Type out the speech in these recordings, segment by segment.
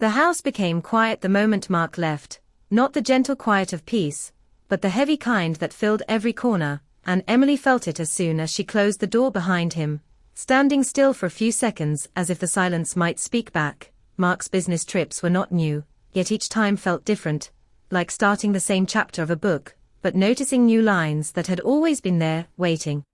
The house became quiet the moment Mark left, not the gentle quiet of peace, but the heavy kind that filled every corner, and Emily felt it as soon as she closed the door behind him, standing still for a few seconds as if the silence might speak back. Mark's business trips were not new, yet each time felt different, like starting the same chapter of a book, but noticing new lines that had always been there, waiting.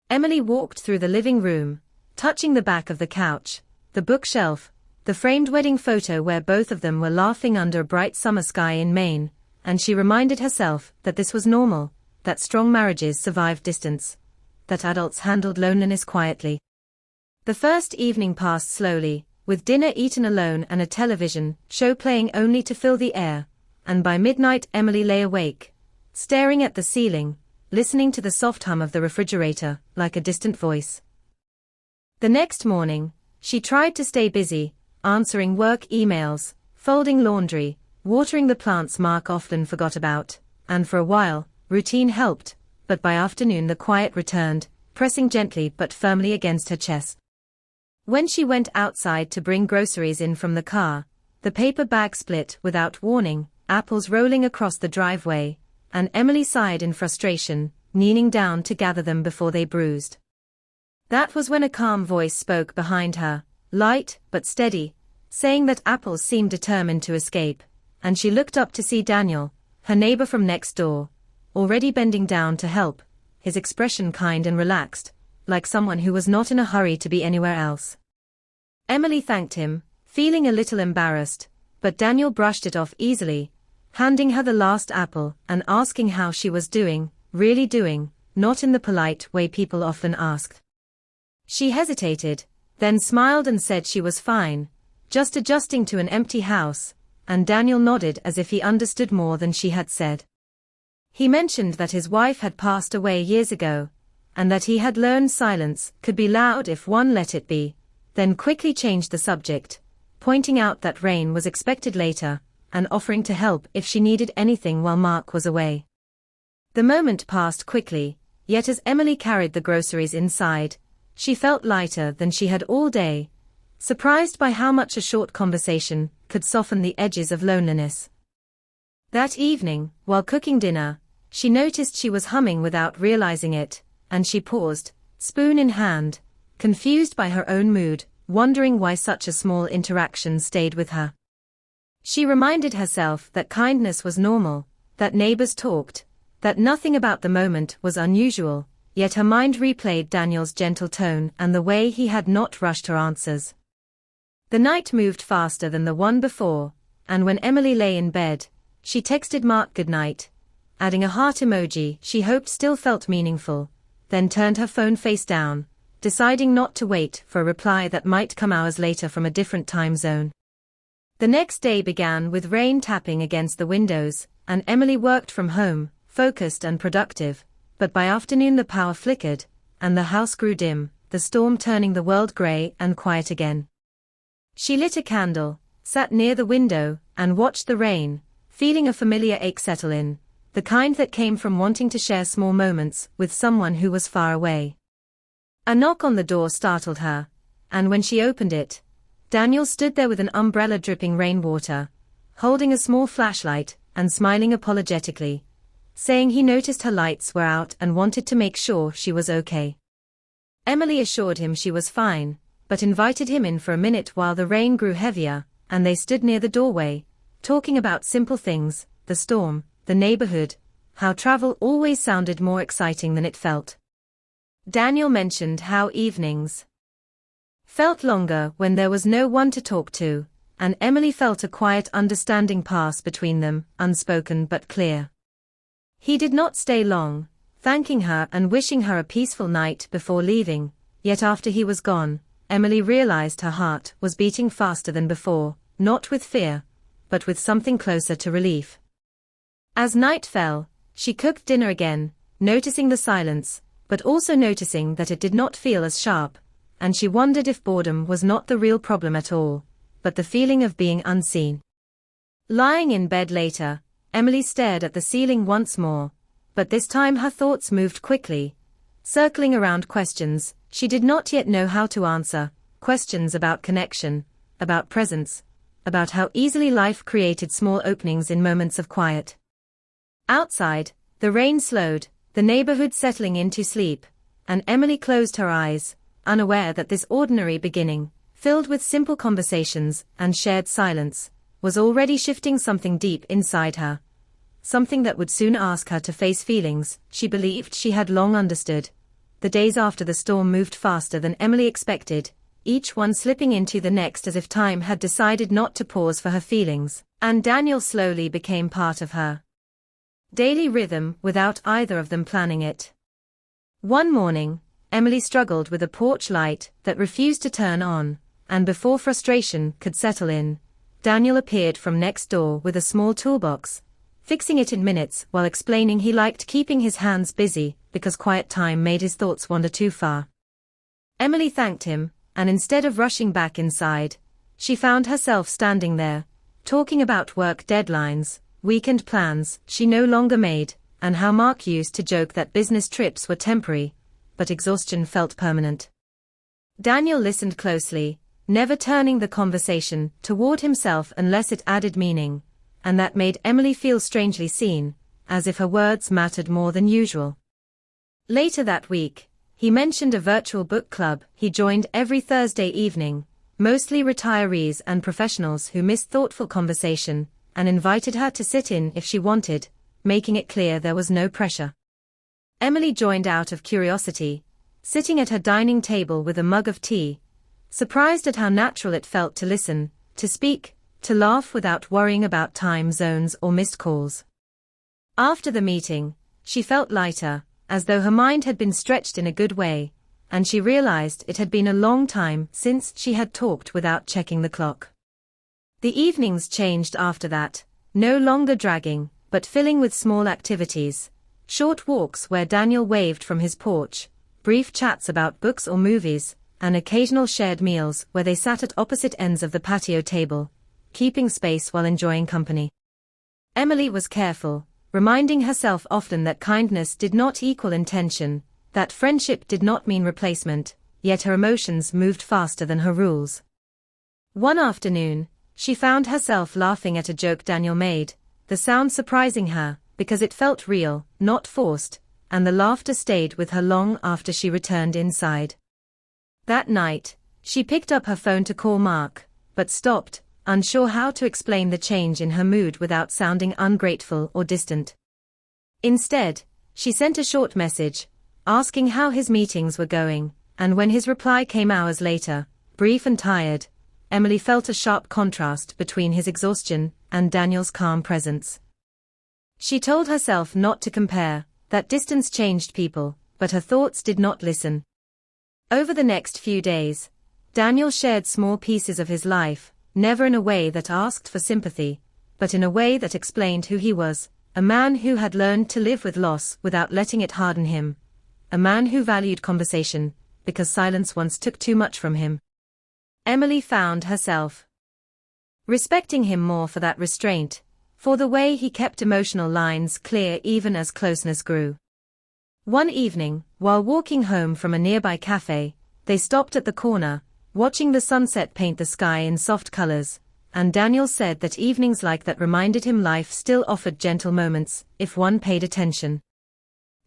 Emily walked through the living room, touching the back of the couch, the bookshelf, the framed wedding photo where both of them were laughing under a bright summer sky in Maine, and she reminded herself that this was normal, that strong marriages survived distance, that adults handled loneliness quietly. The first evening passed slowly, with dinner eaten alone and a television show playing only to fill the air, and by midnight Emily lay awake, staring at the ceiling, listening to the soft hum of the refrigerator, like a distant voice. The next morning, she tried to stay busy, answering work emails, folding laundry, watering the plants Mark often forgot about, and for a while, routine helped, but by afternoon the quiet returned, pressing gently but firmly against her chest. When she went outside to bring groceries in from the car, the paper bag split without warning, apples rolling across the driveway, and Emily sighed in frustration, kneeling down to gather them before they bruised. That was when a calm voice spoke behind her, light but steady, saying that apples seemed determined to escape, and she looked up to see Daniel, her neighbor from next door, already bending down to help, his expression kind and relaxed, like someone who was not in a hurry to be anywhere else. Emily thanked him, feeling a little embarrassed, but Daniel brushed it off easily, handing her the last apple and asking how she was doing, really doing, not in the polite way people often asked. She hesitated, then smiled and said she was fine, just adjusting to an empty house, and Daniel nodded as if he understood more than she had said. He mentioned that his wife had passed away years ago, and that he had learned silence could be loud if one let it be, then quickly changed the subject, pointing out that Rain was expected later, and offering to help if she needed anything while Mark was away. The moment passed quickly, yet as Emily carried the groceries inside, she felt lighter than she had all day, surprised by how much a short conversation could soften the edges of loneliness. That evening, while cooking dinner, she noticed she was humming without realizing it, and she paused, spoon in hand, confused by her own mood, wondering why such a small interaction stayed with her. She reminded herself that kindness was normal, that neighbors talked, that nothing about the moment was unusual, yet her mind replayed Daniel's gentle tone and the way he had not rushed her answers. The night moved faster than the one before, and when Emily lay in bed, she texted Mark goodnight, adding a heart emoji she hoped still felt meaningful, then turned her phone face down, deciding not to wait for a reply that might come hours later from a different time zone. The next day began with rain tapping against the windows, and Emily worked from home, focused and productive, but by afternoon the power flickered, and the house grew dim, the storm turning the world grey and quiet again. She lit a candle, sat near the window, and watched the rain, feeling a familiar ache settle in, the kind that came from wanting to share small moments with someone who was far away. A knock on the door startled her, and when she opened it, Daniel stood there with an umbrella dripping rainwater, holding a small flashlight, and smiling apologetically, saying he noticed her lights were out and wanted to make sure she was okay. Emily assured him she was fine, but invited him in for a minute while the rain grew heavier, and they stood near the doorway, talking about simple things, the storm, the neighborhood, how travel always sounded more exciting than it felt. Daniel mentioned how evenings felt longer when there was no one to talk to, and Emily felt a quiet understanding pass between them, unspoken but clear. He did not stay long, thanking her and wishing her a peaceful night before leaving, yet after he was gone, Emily realized her heart was beating faster than before, not with fear, but with something closer to relief. As night fell, she cooked dinner again, noticing the silence, but also noticing that it did not feel as sharp, and she wondered if boredom was not the real problem at all, but the feeling of being unseen. Lying in bed later, Emily stared at the ceiling once more, but this time her thoughts moved quickly, circling around questions she did not yet know how to answer, questions about connection, about presence, about how easily life created small openings in moments of quiet. Outside, the rain slowed, the neighborhood settling into sleep, and Emily closed her eyes, unaware that this ordinary beginning, filled with simple conversations and shared silence, was already shifting something deep inside her. Something that would soon ask her to face feelings she believed she had long understood. The days after the storm moved faster than Emily expected, each one slipping into the next as if time had decided not to pause for her feelings, and Daniel slowly became part of her daily rhythm without either of them planning it. One morning, Emily struggled with a porch light that refused to turn on, and before frustration could settle in, Daniel appeared from next door with a small toolbox, fixing it in minutes while explaining he liked keeping his hands busy because quiet time made his thoughts wander too far. Emily thanked him, and instead of rushing back inside, she found herself standing there, talking about work deadlines, weekend plans she no longer made, and how Mark used to joke that business trips were temporary, but exhaustion felt permanent. Daniel listened closely, never turning the conversation toward himself unless it added meaning, and that made Emily feel strangely seen, as if her words mattered more than usual. Later that week, he mentioned a virtual book club he joined every Thursday evening, mostly retirees and professionals who missed thoughtful conversation, and invited her to sit in if she wanted, making it clear there was no pressure. Emily joined out of curiosity, sitting at her dining table with a mug of tea, surprised at how natural it felt to listen, to speak, to laugh without worrying about time zones or missed calls. After the meeting, she felt lighter, as though her mind had been stretched in a good way, and she realized it had been a long time since she had talked without checking the clock. The evenings changed after that, no longer dragging, but filling with small activities, short walks where Daniel waved from his porch, brief chats about books or movies, and occasional shared meals where they sat at opposite ends of the patio table, keeping space while enjoying company. Emily was careful, reminding herself often that kindness did not equal intention, that friendship did not mean replacement, yet her emotions moved faster than her rules. One afternoon, she found herself laughing at a joke Daniel made, the sound surprising her, because it felt real, not forced, and the laughter stayed with her long after she returned inside. That night, she picked up her phone to call Mark, but stopped, unsure how to explain the change in her mood without sounding ungrateful or distant. Instead, she sent a short message, asking how his meetings were going, and when his reply came hours later, brief and tired, Emily felt a sharp contrast between his exhaustion and Daniel's calm presence. She told herself not to compare, that distance changed people, but her thoughts did not listen. Over the next few days, Daniel shared small pieces of his life, never in a way that asked for sympathy, but in a way that explained who he was, a man who had learned to live with loss without letting it harden him, a man who valued conversation, because silence once took too much from him. Emily found herself respecting him more for that restraint, for the way he kept emotional lines clear even as closeness grew. One evening, while walking home from a nearby cafe, they stopped at the corner, watching the sunset paint the sky in soft colors, and Daniel said that evenings like that reminded him life still offered gentle moments, if one paid attention.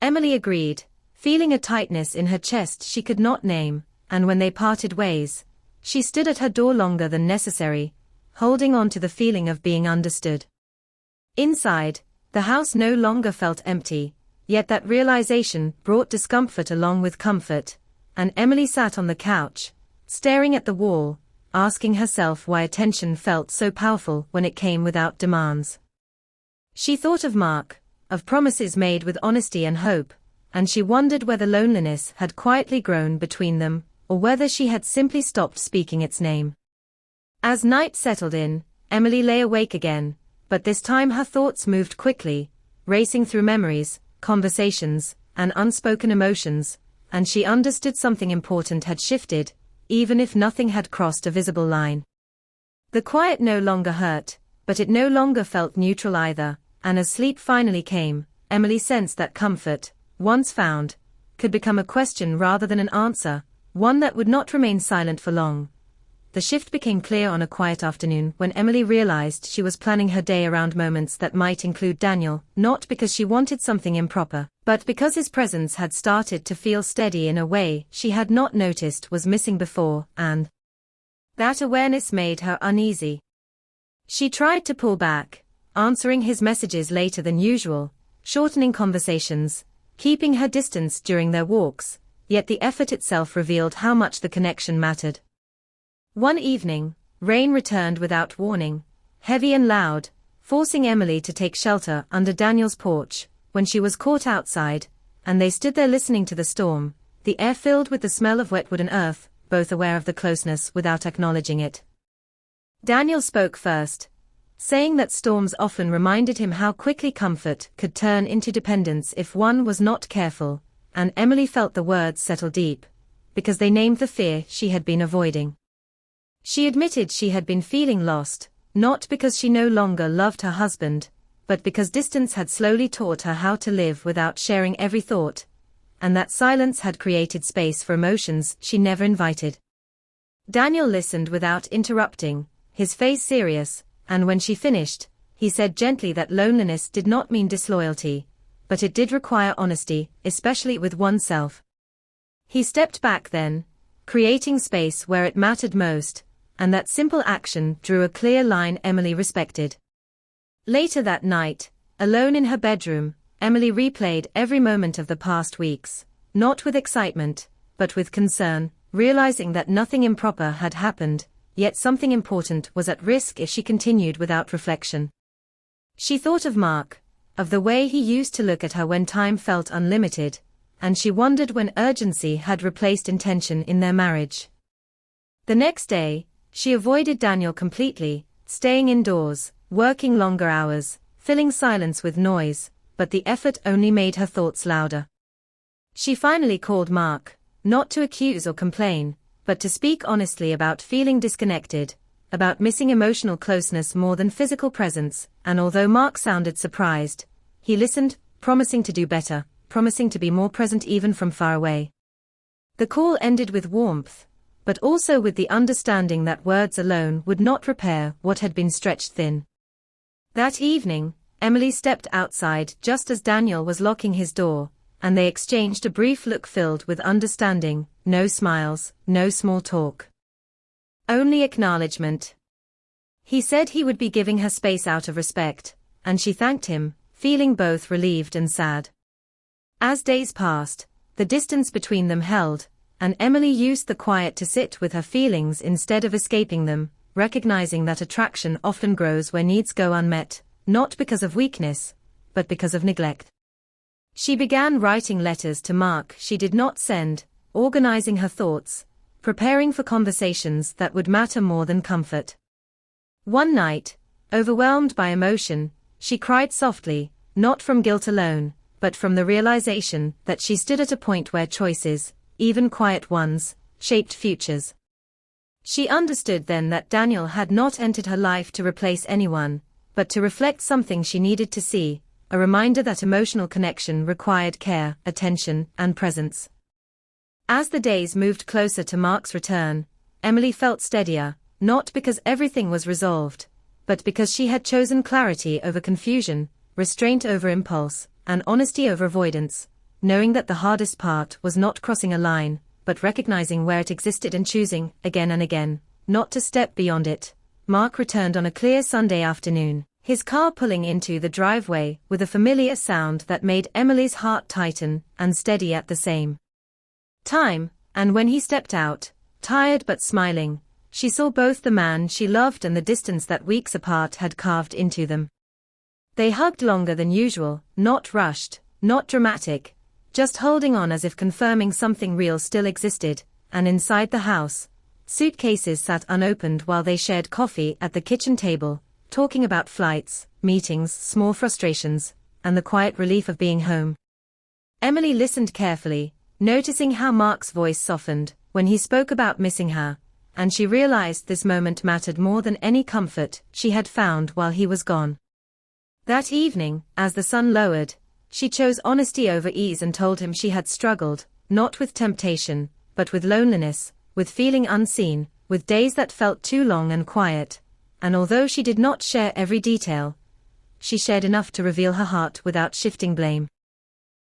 Emily agreed, feeling a tightness in her chest she could not name, and when they parted ways, she stood at her door longer than necessary, holding on to the feeling of being understood. Inside, the house no longer felt empty, yet that realization brought discomfort along with comfort, and Emily sat on the couch, staring at the wall, asking herself why attention felt so powerful when it came without demands. She thought of Mark, of promises made with honesty and hope, and she wondered whether loneliness had quietly grown between them, or whether she had simply stopped speaking its name. As night settled in, Emily lay awake again, but this time her thoughts moved quickly, racing through memories, conversations, and unspoken emotions, and she understood something important had shifted, even if nothing had crossed a visible line. The quiet no longer hurt, but it no longer felt neutral either, and as sleep finally came, Emily sensed that comfort, once found, could become a question rather than an answer, one that would not remain silent for long. the shift became clear on a quiet afternoon when Emily realized she was planning her day around moments that might include Daniel, not because she wanted something improper, but because his presence had started to feel steady in a way she had not noticed was missing before, and that awareness made her uneasy. She tried to pull back, answering his messages later than usual, shortening conversations, keeping her distance during their walks, yet the effort itself revealed how much the connection mattered. One evening, rain returned without warning, heavy and loud, forcing Emily to take shelter under Daniel's porch. When she was caught outside, and they stood there listening to the storm, the air filled with the smell of wet wood and earth, both aware of the closeness without acknowledging it. Daniel spoke first, saying that storms often reminded him how quickly comfort could turn into dependence if one was not careful, and Emily felt the words settle deep, because they named the fear she had been avoiding. She admitted she had been feeling lost, not because she no longer loved her husband, but because distance had slowly taught her how to live without sharing every thought, and that silence had created space for emotions she never invited. Daniel listened without interrupting, his face serious, and when she finished, he said gently that loneliness did not mean disloyalty, but it did require honesty, especially with oneself. He stepped back then, creating space where it mattered most, and that simple action drew a clear line Emily respected. Later that night, alone in her bedroom, Emily replayed every moment of the past weeks, not with excitement, but with concern, realizing that nothing improper had happened, yet something important was at risk if she continued without reflection. She thought of Mark, of the way he used to look at her when time felt unlimited, and she wondered when urgency had replaced intention in their marriage. The next day, she avoided Daniel completely, staying indoors, working longer hours, filling silence with noise, but the effort only made her thoughts louder. She finally called Mark, not to accuse or complain, but to speak honestly about feeling disconnected, about missing emotional closeness more than physical presence, and although Mark sounded surprised, he listened, promising to do better, promising to be more present even from far away. The call ended with warmth, but also with the understanding that words alone would not repair what had been stretched thin. That evening, Emily stepped outside just as Daniel was locking his door, and they exchanged a brief look filled with understanding, no smiles, no small talk. Only acknowledgement. He said he would be giving her space out of respect, and she thanked him, feeling both relieved and sad. As days passed, the distance between them held, and Emily used the quiet to sit with her feelings instead of escaping them, recognizing that attraction often grows where needs go unmet, not because of weakness, but because of neglect. She began writing letters to Mark she did not send, organizing her thoughts, preparing for conversations that would matter more than comfort. One night, overwhelmed by emotion, she cried softly, not from guilt alone, but from the realization that she stood at a point where choices, even quiet ones, shaped futures. She understood then that Daniel had not entered her life to replace anyone, but to reflect something she needed to see, a reminder that emotional connection required care, attention, and presence. As the days moved closer to Mark's return, Emily felt steadier, not because everything was resolved, but because she had chosen clarity over confusion, restraint over impulse, and honesty over avoidance, knowing that the hardest part was not crossing a line, but recognizing where it existed and choosing, again and again, not to step beyond it. Mark returned on a clear Sunday afternoon, his car pulling into the driveway with a familiar sound that made Emily's heart tighten and steady at the same time, and when he stepped out, tired but smiling, she saw both the man she loved and the distance that weeks apart had carved into them. They hugged longer than usual, not rushed, not dramatic, just holding on as if confirming something real still existed, and inside the house, suitcases sat unopened while they shared coffee at the kitchen table, talking about flights, meetings, small frustrations, and the quiet relief of being home. Emily listened carefully, noticing how Mark's voice softened when he spoke about missing her, and she realized this moment mattered more than any comfort she had found while he was gone. That evening, as the sun lowered, she chose honesty over ease and told him she had struggled, not with temptation, but with loneliness, with feeling unseen, with days that felt too long and quiet, and although she did not share every detail, she shared enough to reveal her heart without shifting blame.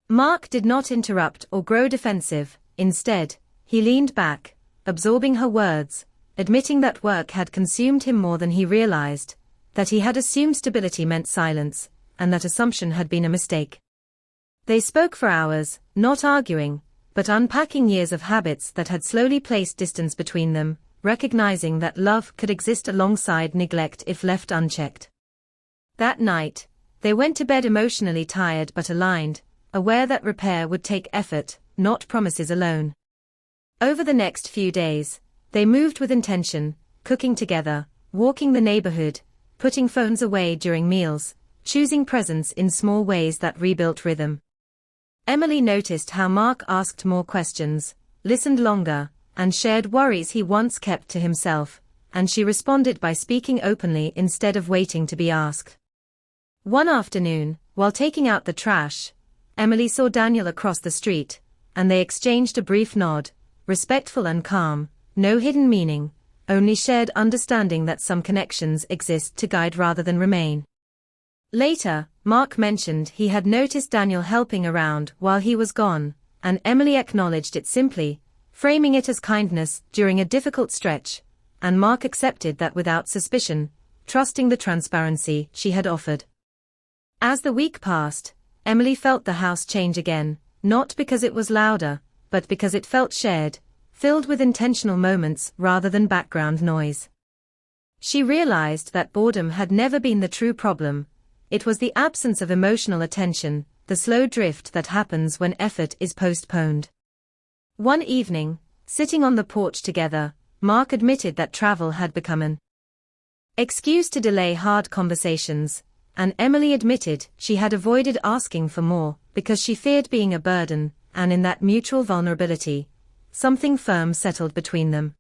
Mark did not interrupt or grow defensive. Instead, he leaned back, absorbing her words, admitting that work had consumed him more than he realized, that he had assumed stability meant silence, and that assumption had been a mistake. They spoke for hours, not arguing, but unpacking years of habits that had slowly placed distance between them, recognizing that love could exist alongside neglect if left unchecked. That night, they went to bed emotionally tired but aligned, aware that repair would take effort, not promises alone. Over the next few days, they moved with intention, cooking together, walking the neighborhood, putting phones away during meals, choosing presence in small ways that rebuilt rhythm. Emily noticed how Mark asked more questions, listened longer, and shared worries he once kept to himself, and she responded by speaking openly instead of waiting to be asked. One afternoon, while taking out the trash, Emily saw Daniel across the street, and they exchanged a brief nod, respectful and calm, no hidden meaning, only shared understanding that some connections exist to guide rather than remain. Later, Mark mentioned he had noticed Daniel helping around while he was gone, and Emily acknowledged it simply, framing it as kindness during a difficult stretch, and Mark accepted that without suspicion, trusting the transparency she had offered. As the week passed, Emily felt the house change again, not because it was louder, but because it felt shared, filled with intentional moments rather than background noise. She realized that boredom had never been the true problem. It was the absence of emotional attention, the slow drift that happens when effort is postponed. One evening, sitting on the porch together, Mark admitted that travel had become an excuse to delay hard conversations, and Emily admitted she had avoided asking for more because she feared being a burden, and in that mutual vulnerability, something firm settled between them.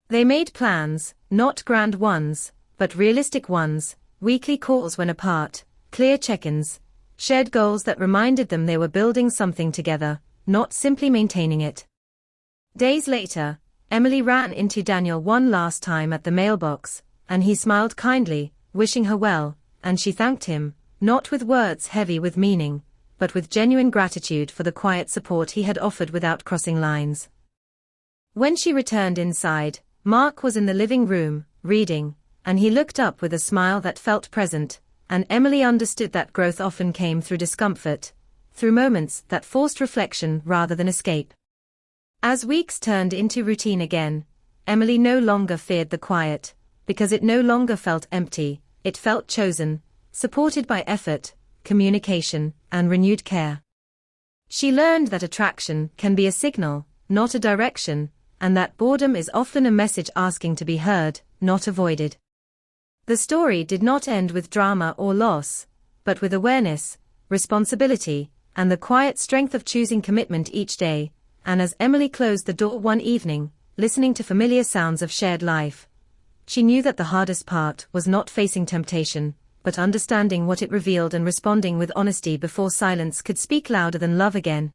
They made plans, not grand ones, but realistic ones, weekly calls when apart, clear check-ins, shared goals that reminded them they were building something together, not simply maintaining it. Days later, Emily ran into Daniel one last time at the mailbox, and he smiled kindly, wishing her well, and she thanked him, not with words heavy with meaning, but with genuine gratitude for the quiet support he had offered without crossing lines. When she returned inside, Mark was in the living room, reading, and he looked up with a smile that felt present, and Emily understood that growth often came through discomfort, through moments that forced reflection rather than escape. As weeks turned into routine again, Emily no longer feared the quiet, because it no longer felt empty. It felt chosen, supported by effort, communication, and renewed care. She learned that attraction can be a signal, not a direction, and that boredom is often a message asking to be heard, not avoided. The story did not end with drama or loss, but with awareness, responsibility, and the quiet strength of choosing commitment each day. And as Emily closed the door one evening, listening to familiar sounds of shared life, she knew that the hardest part was not facing temptation, but understanding what it revealed and responding with honesty before silence could speak louder than love again.